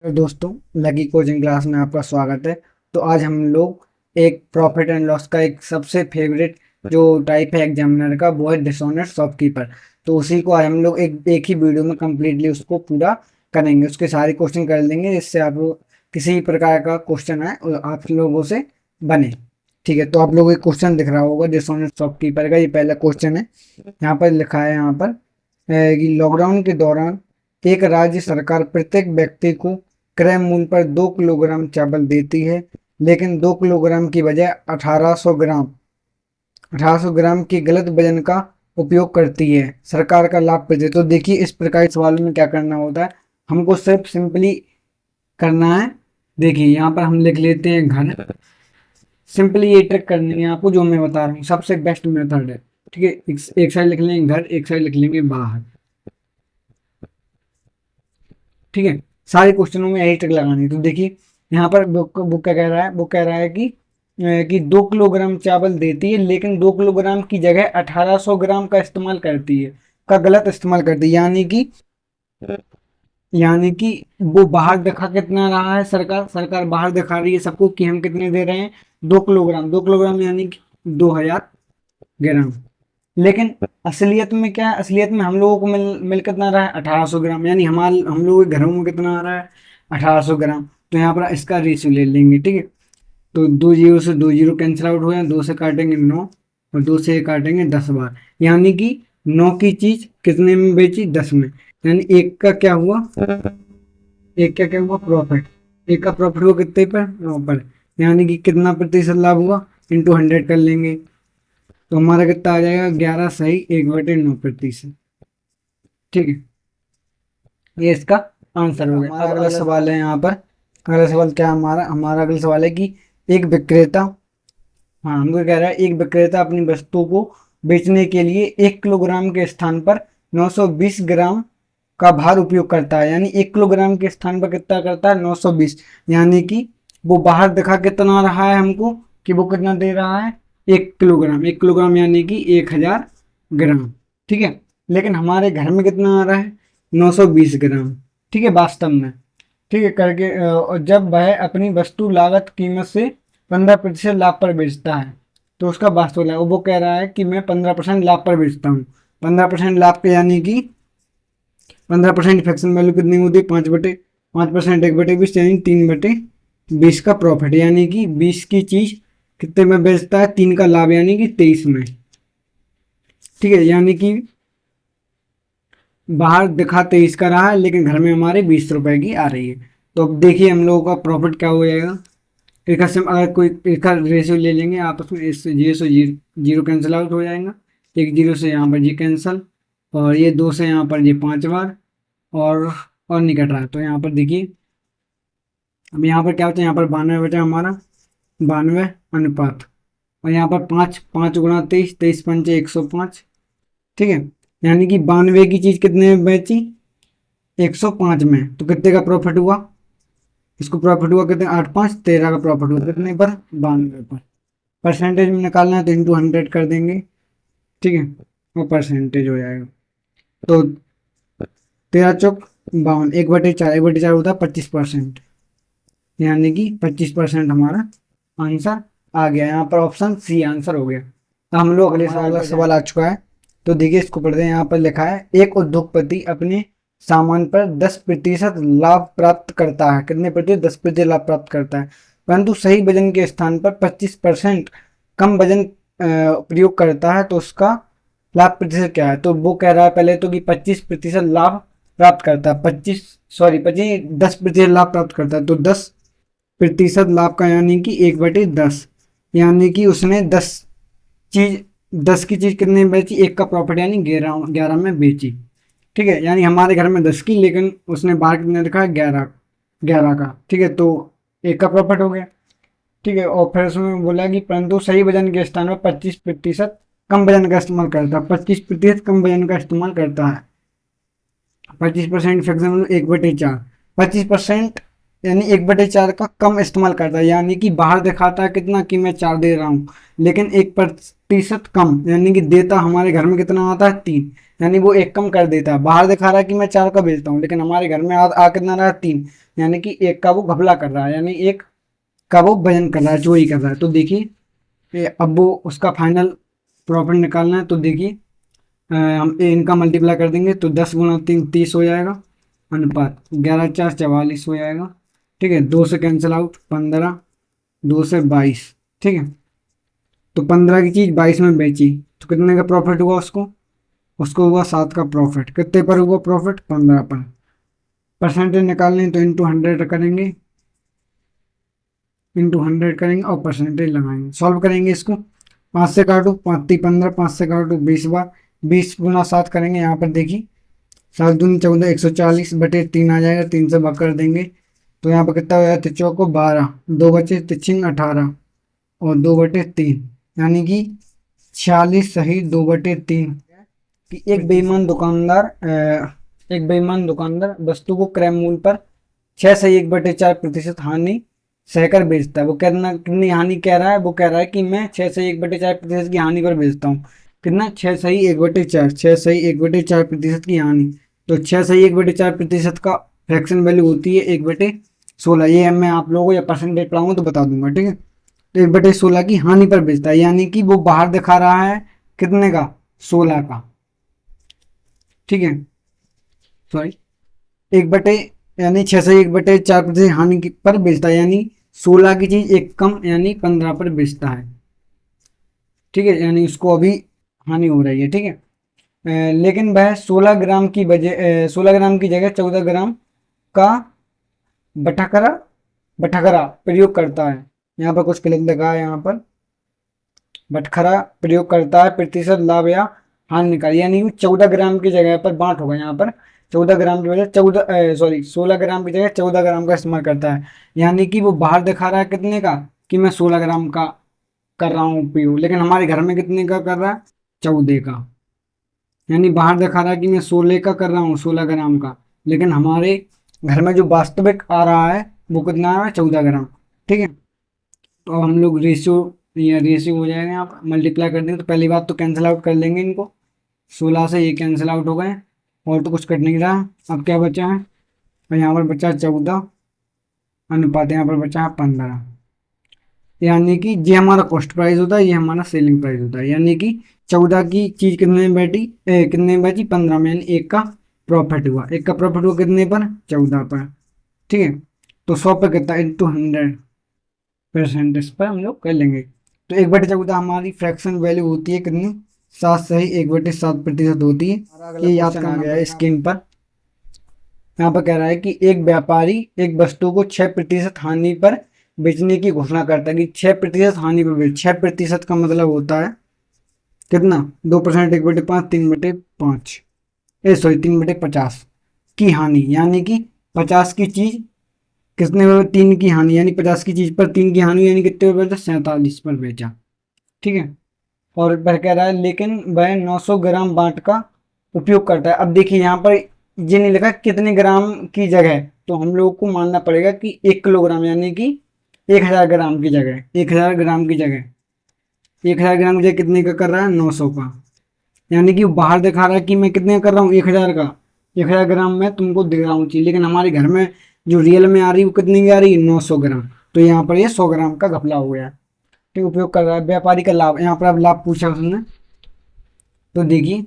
तो दोस्तों, lucky coaching class में आपका स्वागत है। तो आज हम लोग एक प्रॉफिट एंड लॉस का एक सबसे फेवरेट जो टाइप है एग्जामिनर का, वो है डिसऑनेस्ट शॉपकीपर। तो उसी को आज हम लोग एक ही वीडियो में कंप्लीटली उसको पूरा करेंगे, उसके सारे क्वेश्चन कर लेंगे जिससे आप किसी भी प्रकार का क्वेश्चन है और आप लोगों से बने। ठीक है, तो आप लोगों को क्वेश्चन दिख रहा होगा डिसऑनेस्ट शॉपकीपर का। ये पहला क्वेश्चन है। यहाँ पर लिखा है यहाँ पर कि लॉकडाउन के दौरान एक राज्य सरकार प्रत्येक व्यक्ति को क्रय मूल्य पर 2 किलोग्राम चावल देती है, लेकिन 2 किलोग्राम की बजाय 1800 ग्राम के गलत वजन का उपयोग करती है। सरकार का लाभ प्रति। तो देखिए, इस प्रकार के सवालों में क्या करना होता है, हमको सिर्फ सिंपली करना है। देखिए यहाँ पर हम लिख लेते हैं घर। सिंपली ये ट्रिक करनी है आपको जो मैं बता रहा हूँ, सबसे बेस्ट मेथड है। ठीक है, एक साइड लिख लेंगे घर, एक साइड लिख लेंगे बाहर। ठीक है, सारे क्वेश्चनों में यही ट्रिक लगानी है। तो देखिए यहाँ पर बुक क्या कह रहा है, वो कह रहा है कि 2 किलोग्राम चावल देती है, लेकिन 2 किलोग्राम की जगह 1800 ग्राम का इस्तेमाल करती है, का गलत इस्तेमाल करती है। यानी कि वो बाहर दिखा कितना रहा है, सरकार बाहर दिखा रही है सबको कि हम कितने दे रहे हैं, 2 किलोग्राम यानी कि 2000 ग्राम। लेकिन असलियत में क्या है, असलियत में हम लोगों को मिल कितना रहा है, 1800 ग्राम। यानी हम लोगों के घरों में कितना आ रहा है, 1800 ग्राम। तो यहाँ पर इसका रेशियो ले लेंगे। ठीक है, तो 2 जीरो से 2 जीरो कैंसिल आउट हो जाए, 2 से काटेंगे 9 और 2 से काटेंगे 10 बार। यानी कि 9 की चीज कितने में बेची, 10 में। यानी एक का क्या हुआ, एक का क्या हुआ प्रॉफिट। एक का प्रॉफिट हुआ कितने पर, 9 पर। यानी कि कितना प्रतिशत लाभ हुआ, इंटू 100 कर लेंगे। तो हमारा कितना आ जाएगा, 11 सही 1/9%। ठीक है, ये इसका आंसर हो गया। अब अगला सवाल है यहाँ पर। अगला सवाल क्या हमारा हमारा अगला सवाल है कि एक विक्रेता, हाँ हमको कह रहा है, एक विक्रेता अपनी वस्तु को बेचने के लिए 1 किलोग्राम के स्थान पर 920 ग्राम का भार उपयोग करता है। यानी 1 किलोग्राम के स्थान पर कितना करता है, 920। यानी कि वो बाहर दिखा कितना रहा है हमको, कि वो कितना दे रहा है, 1 किलोग्राम। 1 किलोग्राम यानी कि 1000 ग्राम। ठीक है, लेकिन हमारे घर में कितना आ रहा है, 920 ग्राम। ठीक है, वास्तव में। ठीक है करके और जब वह अपनी वस्तु लागत कीमत से 15% लाभ पर बेचता है, तो उसका वास्तव लाभ, वो कह रहा है कि मैं 15% लाभ पर बेचता हूँ। 15% लाभ पे यानी कि 15% फ्रैक्शन वैल्यू कितनी होती है, 5/5%, 1/20 यानी 3/20 का प्रॉफिट। यानी कि 20 की चीज कितने में बेचता है, 3 का लाभ यानी कि 23 में। ठीक है, यानी कि बाहर दिखा 23 का रहा है, लेकिन घर में हमारे 20 रुपए की आ रही है। तो अब देखिए हम लोगों का प्रॉफिट क्या हो जाएगा। एक अगर कोई एक रेशियो ले लेंगे आपस में, इससे जीरो से जीरो कैंसिल आउट हो जाएगा। एक जीरो से यहाँ पर जी कैंसल, और ये 2 से यहाँ पर ये 5 बार, और नहीं कट रहा है। तो यहाँ पर देखिए, अब यहाँ पर क्या होता है, यहाँ पर 92 बचा हमारा, 92 अनुपात। और यहाँ पर 5 5 गुणा 23, 23 पंचे 105। ठीक है, यानी कि 92 की चीज कितने में बेची, 105 में। तो कितने का प्रॉफिट हुआ, इसको प्रॉफिट हुआ कितने, 8 5 13 का प्रॉफिट हुआ कितने पर, 92 पर। परसेंटेज में निकालना है तो इंटू 100 कर देंगे। ठीक है, वो परसेंटेज हो जाएगा। तो 13 चौक 52, 1/4, 1/4 होता है 25%। यानी कि 25% हमारा आंसर आ गया। यहाँ पर ऑप्शन सी आंसर हो गया। तो हम लोग अगले सवाल आ चुका है। तो देखिए इसको पढ़ते हैं। यहाँ पर लिखा है, एक उद्योगपति अपने सामान पर 10% लाभ प्राप्त करता है। कितने प्रतिशत, 10% लाभ प्राप्त करता है, परंतु सही वजन के स्थान पर 25% कम वजन प्रयोग करता है। तो उसका लाभ प्रतिशत क्या है। तो वो कह रहा है पहले तो कि 25% लाभ प्राप्त करता है, 10% लाभ प्राप्त करता है। तो 10% लाभ का यानी कि 1/10। यानी कि उसने 10 की चीज कितने में बेची, 1 का प्रॉफिट यानी 11 में बेची। ठीक है, यानी हमारे घर में 10 की, लेकिन उसने बाहर कितने रखा है, 11 का। ठीक है, तो 1 का प्रॉफिट हो गया। ठीक है, और फिर उसमें बोला कि परंतु सही वजन के स्थान पर 25% कम वजन का इस्तेमाल करता है। 25% कम वजन का इस्तेमाल करता है। 25% फ्रैक्शन 1/4, 25% यानी 1/4 का कम इस्तेमाल करता है। यानी कि बाहर दिखाता है कितना, कि मैं 4 दे रहा हूँ, लेकिन प्रतिशत कम, यानी कि देता हमारे घर में कितना आता है 3, यानी वो एक कम कर देता है। बाहर दिखा रहा है कि मैं 4 का बेचता हूँ, लेकिन हमारे घर में आ कितना रहा है 3, यानी कि एक का वो घपला कर रहा है, यानी एक का वो वजन कर रहा है, चोरी कर रहा है। तो देखिए अब वो उसका फाइनल प्रॉफिट निकालना है। तो देखिए हम इनका मल्टीप्लाई कर देंगे तो 10 गुना 3 30 हो जाएगा, अनुपात 11 4 44 हो जाएगा। ठीक है, 2 से कैंसिल आउट 15, 2 से 22। ठीक है, तो 15 की चीज़ 22 में बेची तो कितने का प्रॉफिट हुआ उसको, उसको हुआ 7 का प्रॉफिट। कितने पर हुआ प्रॉफिट, 15 पर। परसेंटेज निकालने तो इंटू 100 करेंगे, इंटू 100 करेंगे और परसेंटेज लगाएंगे। सॉल्व करेंगे इसको, 5 से काटो 5 3 15, 5 से काटो 20 बार, 20 गुना 7 करेंगे। यहाँ पर देखिए 7 दूनी 14, 140 बटे 3 आ जाएगा, 3 से भाग कर देंगे तो यहाँ पर कितना हो जाएगा, चौको 12, 2 बचे तिछिंग 18 और 2 बटे 3, यानी कि 46 सही 2 बटे 3। कि एक बेईमान दुकानदार वस्तु को क्रय मूल्य पर 6 सही 1/4% हानि सहकर बेचता है। वो कितना कितनी हानि कह रहा है, वो कह रहा है कि मैं 6 सही 1/4% की हानि पर बेचता हूँ। कितना, 6 सही 1/4, 6 सही 1/4% की हानि। तो 6 सही 1/4% का फ्रैक्शन वैल्यू होती है 1/16। ये मैं आप लोगों को या परसेंटेज पढ़ाऊंगा तो बता दूंगा। ठीक है, तो 1/16 की हानि पर बेचता है, यानी कि वो बाहर दिखा रहा है कितने का, 16 का। ठीक है, सॉरी, एक बटे यानी 6 से 1/4% हानि पर बेचता है, यानी 16 की चीज एक कम यानी 15 पर बेचता है। ठीक है, यानी उसको अभी हानि हो रही है। ठीक है, लेकिन वह 16 ग्राम की जगह 14 ग्राम का बटखरा बटखरा प्रयोग करता है। यहाँ पर कुछ गलत लिखा है, यहाँ पर बटखरा प्रयोग करता है, प्रतिशत लाभ या हानि निकाल, यानी 14 ग्राम की जगह पर बांट होगा। यहाँ पर 14 ग्राम की वजह 16 ग्राम की जगह 14 ग्राम का इस्तेमाल करता है, यानी कि वो बाहर दिखा रहा है कितने का, कि मैं 16 ग्राम का कर रहा हूँ उपयोग, लेकिन हमारे घर में कितने का कर रहा है, 14 का। यानी बाहर दिखा रहा है कि मैं 16 का कर रहा हूँ, 16 ग्राम का, लेकिन हमारे घर में जो वास्तविक आ रहा है वो कितना है, 14 ग्राम। ठीक है, तो हम लोग रेशियो, ये रेशियो हो जाएगा, यहाँ पर मल्टीप्लाई कर देंगे तो पहली बात तो कैंसिल आउट कर लेंगे इनको, 16 से ये कैंसिल आउट हो गए और तो कुछ कट नहीं रहा। अब क्या बचा है, और यहाँ पर बचा 14, अनुपात यहाँ पर बचा है 15, यानी कि ये हमारा कॉस्ट प्राइस होता है, ये हमारा सेलिंग प्राइस होता है। यानी कि 14 की चीज कितने में बैठी, कितने में बची, 15 में, यानी एक का प्रॉफिट हुआ, एक का प्रॉफिट हुआ कितने पर, 14 पर। ठीक है, तो 100 पे कितना, इंटू 100% पर हम लोग कर लेंगे। तो 1/14 हमारी फ्रैक्शन वैल्यू होती है कितनी, 7 सही 1/7% होती है। ये याद करना गया है स्क्रीन पर। यहाँ पर कह रहा है कि एक व्यापारी एक वस्तु को 6% हानि पर बेचने की घोषणा करता है, कि 6% हानि पर बेच, 6% का मतलब होता है कितना, 2%, 1/5, 3/5, 3/50 की हानि, यानी कि 50 की चीज कितने में, 3 की हानि, यानी 50 की चीज पर 3 की हानि, यानी कितने पर बेचा, 47 पर बेचा। ठीक है, और वह कह रहा है लेकिन वह 900 ग्राम बाट का उपयोग करता है। अब देखिए यहाँ पर ये नहीं लिखा कितने ग्राम की जगह, तो हम लोग को मानना पड़ेगा कि 1 किलोग्राम, यानी कि 1000 ग्राम की जगह, 1000 ग्राम की जगह, 1000 ग्राम की जगह कितने का कर रहा है, 900 का। यानी कि बाहर दिखा रहा है कि मैं कितने का कर रहा हूँ, 1000 का, 1000 ग्राम में तुमको दे रहा हूँ चीज, लेकिन हमारे घर में जो रियल में आ रही है वो कितनी की आ रही है, 900 ग्राम। तो यहाँ पर ये 100 ग्राम का घपला हो गया। ठीक, उपयोग कर रहा है व्यापारी का लाभ, यहाँ पर अब लाभ पूछा उसने। तो देखिए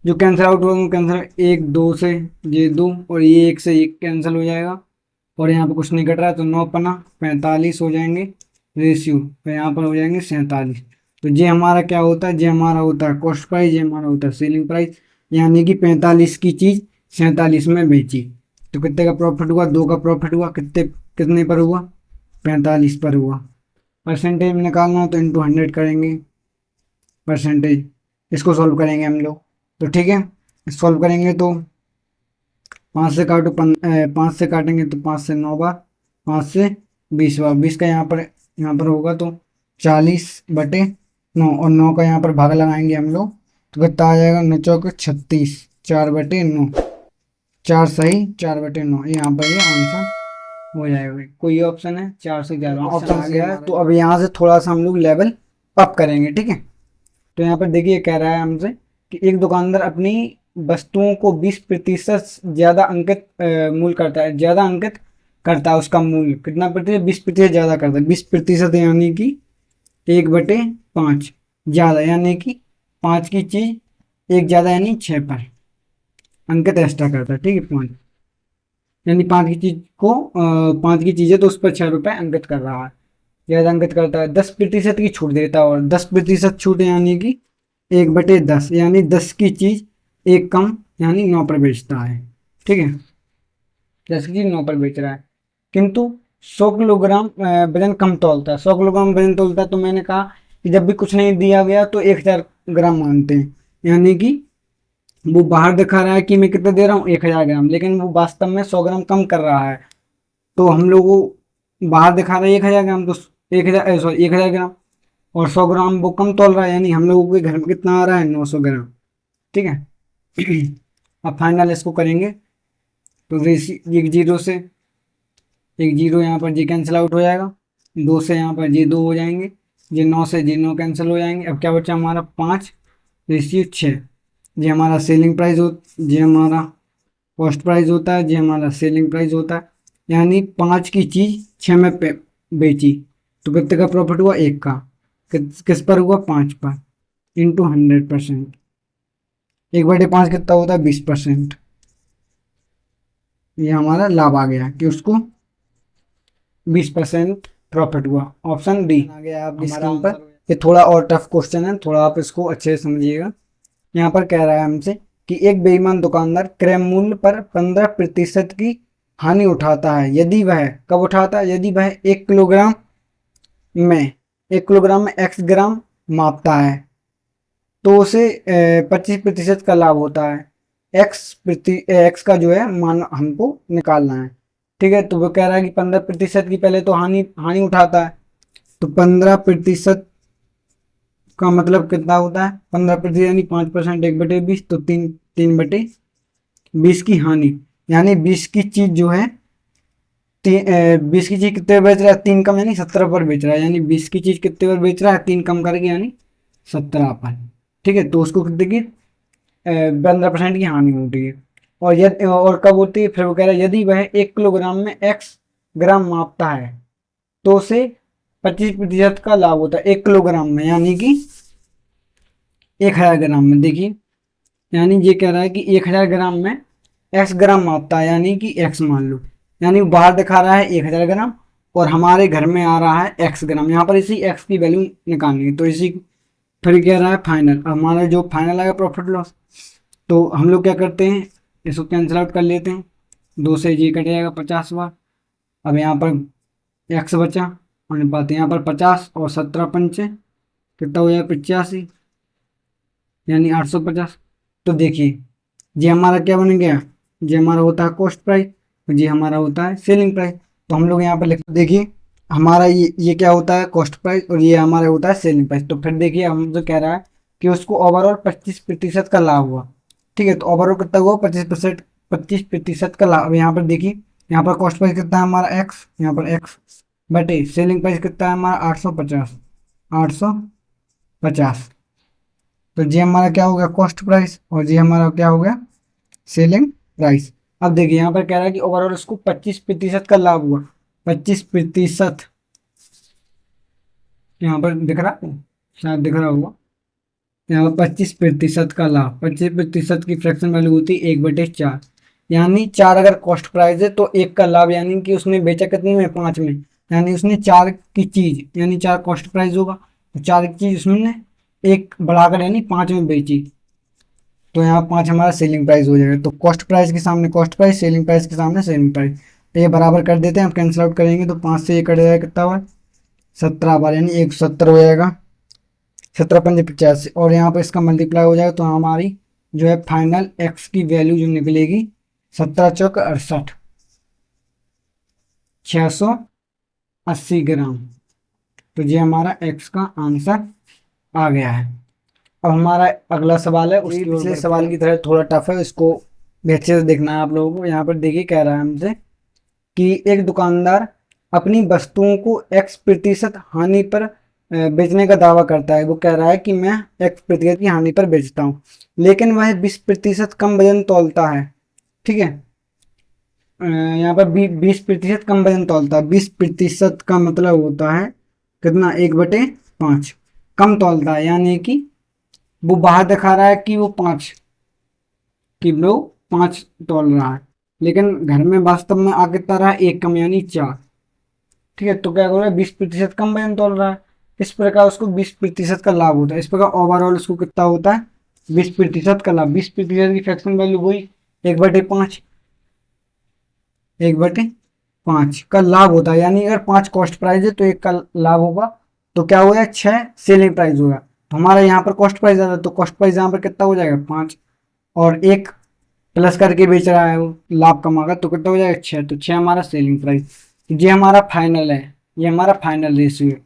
जो कैंसिल आउट होगा वो कैंसिल, 1 2 से ये 2 और ये 1 से 1 कैंसिल हो जाएगा, और यहाँ पर कुछ नहीं कट रहा है तो 9 पना 45 हो जाएंगे रेशियो, तो यहाँ पर हो जाएंगे 47। तो ये हमारा क्या होता है, ये हमारा होता है कॉस्ट प्राइस, ये हमारा होता है सेलिंग प्राइस, यानी कि 45 की चीज़ 47 में बेची। तो कितने का प्रॉफिट हुआ, 2 का प्रॉफिट हुआ, कितने कितने पर हुआ, 45 पर हुआ। परसेंटेज में निकालना हो तो इंटू 100 करेंगे परसेंटेज, इसको सॉल्व करेंगे हम लोग। तो ठीक है, सॉल्व करेंगे तो 5 से काटो 5 से काटेंगे तो 5 से 9 बार, 5 से 20 बार, 20 का यहाँ पर होगा तो 40/9, और 9 का यहाँ पर भाग लगाएंगे हम लोग तो कितना आ जाएगा, 9 चौके 36, 4/9, 4 सही 4/9, यहाँ पर ये आंसर हो जाएगा। कोई ऑप्शन है, 4 से 11 ऑप्शन आ गया है। तो अब यहाँ से थोड़ा सा हम लोग लेवल अप करेंगे, ठीक है। तो यहाँ पर देखिए कह रहा है हमसे कि एक दुकानदार अपनी वस्तुओं को 20% ज़्यादा अंकित मूल्य करता है, ज़्यादा अंकित करता है, उसका मूल्य कितना प्रतिशत, 20% ज़्यादा करता है, 20% यानी कि 1/5 ज़्यादा, यानी कि 5 की चीज़ एक ज़्यादा यानी 6 पर अंकित एक्स्ट्रा करता है, ठीक है। 5 यानी 5 की चीज़ को 5 की चीज़ है तो उस पर 6 रुपये अंकित कर रहा है, ज़्यादा अंकित करता है। 10% की छूट देता है, और 10% छूट यानी कि 1/10 यानी 10 की चीज़ एक कम यानी 9 पर बेचता है, ठीक है। 10 की चीज़ 9 पर बेच रहा है, किंतु 100 किलोग्राम वजन कम तौलता है, 100 किलोग्राम वजन तौलता है। तो मैंने कहा कि जब भी कुछ नहीं दिया गया तो 1000 ग्राम मानते हैं, यानी कि वो बाहर दिखा रहा है कि मैं कितना दे रहा हूँ 1000 ग्राम, लेकिन वो वास्तव में 100 ग्राम कम कर रहा है। तो हम लोग वो बाहर दिखा रहा है 1000 ग्राम, तो 1000 ग्राम, और 100 ग्राम वो कम तौल रहा है, यानी हम लोगों के घर में कितना आ रहा है 900 ग्राम, ठीक है। अब फाइनल इसको करेंगे तो एक जीरो से एक जीरो यहाँ पर जी कैंसिल आउट हो जाएगा, 2 से यहाँ पर जी 2 हो जाएंगे, जी 9 से जी 9 कैंसिल हो जाएंगे। अब क्या बचा हमारा 5 रेशियो 6, ये हमारा सेलिंग प्राइस हो, ये हमारा कॉस्ट प्राइस होता है, ये हमारा सेलिंग प्राइस होता है। यानी 5 की चीज़ 6 में बेची तो कितने का प्रॉफिट हुआ, 1 का। किस पर हुआ, 5 पर, इंटू 100%। 1/5 कितना होता है, 20%। ये हमारा लाभ आ गया कि उसको 20% प्रॉफिट हुआ। ऑप्शन डी आ गया आपकी स्क्रीन पर। ये थोड़ा और टफ क्वेश्चन है, थोड़ा आप इसको अच्छे से समझिएगा। यहाँ पर कह रहा है हमसे कि एक बेईमान दुकानदार क्रय मूल्य पर 15% की हानि उठाता है, यदि वह कब उठाता है, यदि वह 1 किलोग्राम में एक्स ग्राम मापता है तो उसे 25% का लाभ होता है। एक्स का जो है मान हमको निकालना है, ठीक है। तो वो कह रहा है कि 15% की पहले तो हानि हानि उठाता है, तो 15% का मतलब कितना होता है, 15% यानी 5%, 1/20, तो 3/20 की हानि, यानी 20 की चीज जो है 20 की चीज कितने पर बेच रहा है, 3 कम यानी 17 पर बेच रहा है, यानी 20 की चीज कितने पर बेच रहा है, 3 कम करके यानी 17 पर, ठीक है। तो उसको कितने की 15% की हानि होती है। और कब होती है, फिर वो कह रहा है यदि वह 1 किलोग्राम में एक्स ग्राम मापता है तो उसे 25% का लाभ होता है 1 किलोग्राम में, यानी कि 1000 ग्राम में। देखिए यानी ये कह रहा है कि 1000 ग्राम में एक्स ग्राम मापता है, यानी कि एक्स मान लो, यानी बाहर दिखा रहा है 1000 ग्राम और हमारे घर में आ रहा है एक्स ग्राम। यहाँ पर इसी एक्स की वैल्यू निकालनी है, तो इसी फिर कह रहा है फाइनल। हमारा जो फाइनल आएगा प्रॉफिट लॉस, तो हम लोग क्या करते हैं, इसको कैंसिल आउट कर लेते हैं, 2 से जी कट जाएगा 50 बार। अब यहाँ पर एक्स बचा अनुपात, यहाँ पर 50 और 17 पंचे कितना हो जाएगा 85, यानी 850। तो देखिए ये हमारा क्या बन गया, ये हमारा होता है कॉस्ट प्राइस और ये हमारा होता है सेलिंग प्राइस। तो हम लोग यहाँ पर लिख, देखिए हमारा ये क्या होता है कॉस्ट प्राइस और ये हमारा होता है सेलिंग प्राइस। तो फिर देखिए हम जो कह रहा है कि उसको ओवरऑल 25% का लाभ हुआ, ठीक है। तो ओवरऑल कितना हुआ, 25% का लाभ। यहाँ पर देखिए यहाँ पर कॉस्ट प्राइस कितना है हमारा एक्स, यहाँ पर एक्स बटे सेलिंग प्राइस कितना है हमारा 850, 850। तो ये हमारा क्या हो गया कॉस्ट प्राइस और ये हमारा क्या हो गया सेलिंग प्राइस। अब देखिए यहाँ पर कह रहा है कि ओवरऑल उसको 25% का लाभ हुआ, 25%, यहाँ पर दिख रहा है, शायद दिख रहा होगा, यहाँ पर 25% का लाभ, 25% की फ्रैक्शन वैल्यू होती है 1/4, यानी 4 अगर कॉस्ट प्राइस है तो 1 का लाभ, यानी कि उसने बेचा कितने में, 5 में, यानी उसने 4 की चीज यानी 4 कॉस्ट प्राइस होगा, तो 4 की चीज उसने 1 बढ़ाकर यानी 5 में बेची, तो यहाँ 5 हमारा सेलिंग प्राइस हो जाएगा। तो कॉस्ट प्राइस के सामने कॉस्ट प्राइस, सेलिंग प्राइस के सामने सेलिंग प्राइस, तो ये बराबर कर देते हैं। हम कैंसिल आउट करेंगे तो 5 से ये कट जाएगा कितना बार, 17 बार, यानी 170 हो जाएगा, 17×5 = 85, और यहाँ पर इसका मल्टीप्लाई हो जाएगा तो हमारी जो है फाइनल एक्स की वैल्यू जो निकलेगी 17×4 = 68, 680 ग्राम। तो ये हमारा एक्स का आंसर आ गया है। अब हमारा अगला सवाल है, उसकी पिछले सवाल की तरह थोड़ा टफ है, इसको भी अच्छे से देखना है आप लोगों को। यहाँ पर देखिए कह रहा है हमसे कि एक दुकानदार अपनी वस्तुओं को X% हानि पर बेचने का दावा करता है। वो कह रहा है कि मैं X% की हानि पर बेचता हूँ, लेकिन वह 20% कम वजन तौलता है। ठीक है, यहाँ पर 20% कम वजन तौलता है। 20% का मतलब होता है कितना, 1/5 कम तौलता है, यानी कि वो बाहर दिखा रहा है कि वो 5 किलो 5 तौल रहा है, लेकिन घर में वास्तव में आ कितना रहा है, 1 कम यानी 4। ठीक है, तो क्या कर रहा है, 20% कम वजन तौल रहा है। इस प्रकार उसको 20% का लाभ होता है। इस प्रकार ओवरऑल उसको कितना होता है, 20% का लाभ। 20% की फ्रैक्शन वैल्यू वही 1/5, 1/5 का लाभ होता है। यानी अगर 5 कॉस्ट प्राइस है तो 1 का लाभ होगा, तो क्या हुआ, 6 सेलिंग प्राइस होगा। हमारा यहाँ पर कॉस्ट प्राइस ज़्यादा, तो कॉस्ट प्राइस यहाँ पर कितना हो जाएगा, 5, और 1 प्लस करके बेच रहा है वो, लाभ कमागा, तो कितना हो जाएगा, 6। तो 6 हमारा सेलिंग प्राइस। ये हमारा फाइनल है, ये हमारा फाइनल रेशियो है।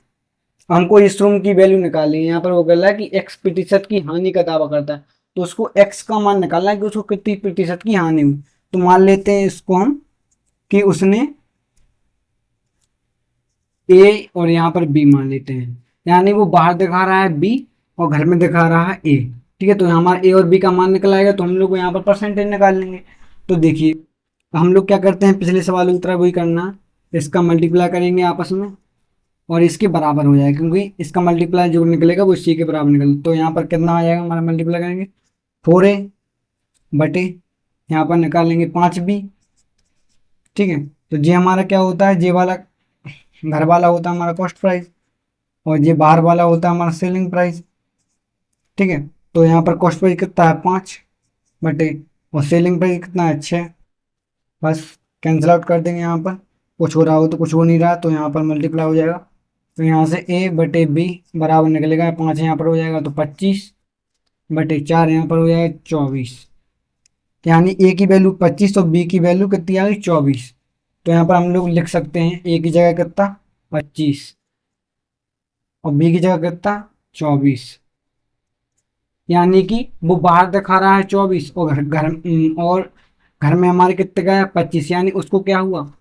हमको इस रूम की वैल्यू निकालनी है। यहाँ पर वो बोल रहा है कि X% की हानि का दावा करता है, तो उसको X का मान निकालना है कि उसको कितनी प्रतिशत की हानि हुई। तो मान लेते हैं इसको हम कि उसने ए और यहाँ पर बी मान लेते हैं, यानी वो बाहर दिखा रहा है बी और घर में दिखा रहा है ए। ठीक है, तो हमारा ए और बी का मान निकल आएगा, तो हम लोग यहाँ पर परसेंटेज निकाल लेंगे। तो देखिए, हम लोग क्या करते हैं, पिछले सवाल की तरह वही करना है। इसका मल्टीप्लाई करेंगे आपस में और इसके बराबर हो जाएगा, क्योंकि इसका मल्टीप्लाई जो निकलेगा वो इसी के बराबर निकलेगा। तो यहाँ पर कितना आ जाएगा हमारा, मल्टीप्लाई करेंगे 4A बटे यहाँ पर निकालेंगे 5B। ठीक है, तो ये हमारा क्या होता है, ये वाला घर वाला होता है हमारा कॉस्ट प्राइस, और ये बाहर वाला होता है हमारा सेलिंग प्राइस। ठीक है, तो यहाँ पर कॉस्ट प्राइस कितना है, 5 बटे, और सेलिंग प्राइस कितना है, 6। बस कैंसिल आउट कर देंगे। यहाँ पर कुछ हो रहा हो तो कुछ हो नहीं रहा, तो यहाँ पर मल्टीप्लाई हो जाएगा। तो यहाँ से A/B बराबर निकलेगा, 5 यहाँ पर हो जाएगा तो 25/4 यहाँ पर हो जाएगा 24। यानी A की वैल्यू 25 और B की वैल्यू कितनी आ गई, 24। तो यहाँ पर हम लोग लिख सकते हैं A की जगह कितना, 25, और B की जगह कितना, 24। यानी कि वो बाहर दिखा रहा है 24 और घर में हमारे कितने का है, 25। यानी उसको क्या हुआ,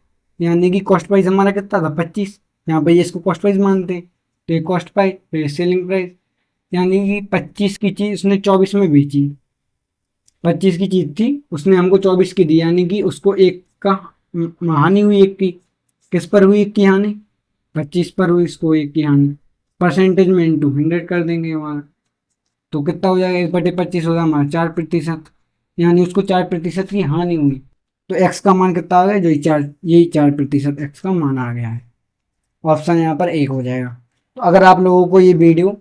यानी कि कॉस्ट प्राइस हमारा कितना था, 25। यहाँ पे ये इसको कॉस्ट प्राइस मानते हैं, तो ये कॉस्ट प्राइस, फिर सेलिंग प्राइस। यानी कि 25 की चीज़ उसने 24 में बेची। 25 की चीज़ थी, उसने हमको 24 की दी, यानी कि उसको एक का हानि हुई, एक की। किस पर हुई एक की हानि, 25 पर हुई इसको एक की हानि। परसेंटेज में इंटू 100 कर देंगे हमारा, तो कितना हो जाएगा, 1/25 होगा हमारा 4%। यानी उसको 4% की हानि हुई। तो एक्स का मान कितना आ गया, जो यही 4% एक्स का मान आ गया है। ऑप्शन यहाँ पर एक हो जाएगा। तो अगर आप लोगों को ये वीडियो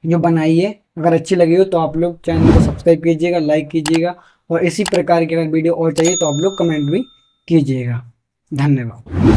जो बनाई है अगर अच्छी लगी हो, तो आप लोग चैनल को सब्सक्राइब कीजिएगा, लाइक कीजिएगा, और इसी प्रकार की अगर वीडियो और चाहिए तो आप लोग कमेंट भी कीजिएगा। धन्यवाद।